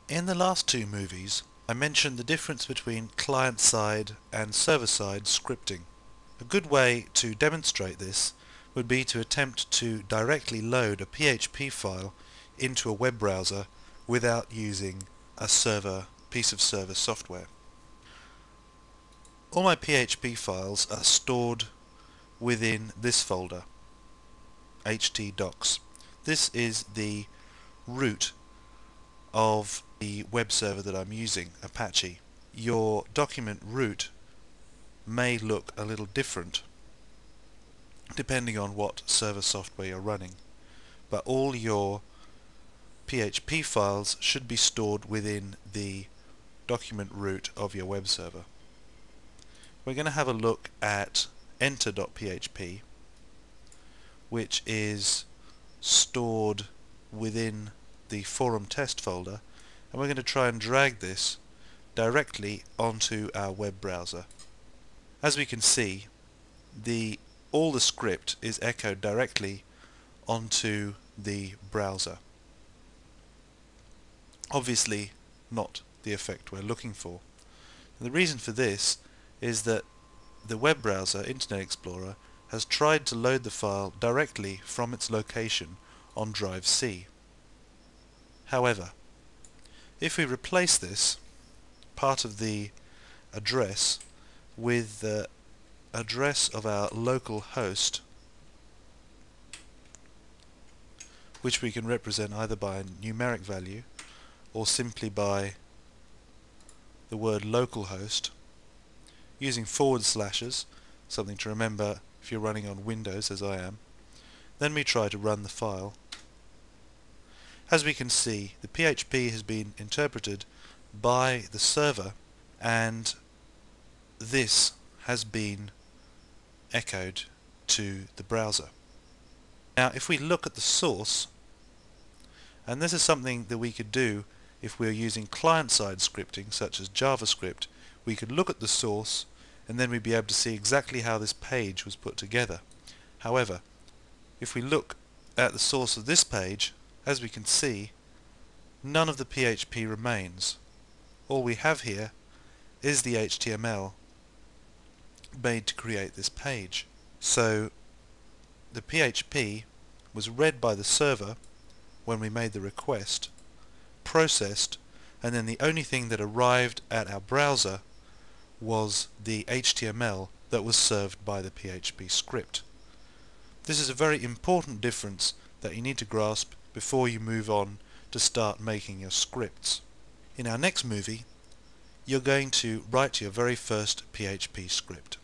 In the last two movies, I mentioned the difference between client-side and server-side scripting. A good way to demonstrate this would be to attempt to directly load a PHP file into a web browser without using a piece of server software. All my PHP files are stored within this folder, htdocs. This is the root of the web server that I'm using, Apache. Your document root may look a little different depending on what server software you're running, but all your PHP files should be stored within the document root of your web server. We're going to have a look at enter.php, which is stored within the forum test folder, and we're going to try and drag this directly onto our web browser. As we can see, all the script is echoed directly onto the browser. Obviously not the effect we're looking for. And the reason for this is that the web browser, Internet Explorer, has tried to load the file directly from its location on drive C. However, if we replace this part of the address with the address of our local host, which we can represent either by a numeric value or simply by the word localhost, using forward slashes, something to remember if you're running on Windows as I am, then we try to run the file. As we can see, the PHP has been interpreted by the server and this has been echoed to the browser. Now if we look at the source, and this is something that we could do if we're using client-side scripting such as JavaScript, we could look at the source and then we'd be able to see exactly how this page was put together. However, if we look at the source of this page, as we can see, none of the PHP remains. All we have here is the HTML made to create this page. So the PHP was read by the server when we made the request, processed, and then the only thing that arrived at our browser was the HTML that was served by the PHP script. This is a very important difference that you need to grasp before you move on to start making your scripts. In our next movie, you're going to write your very first PHP script.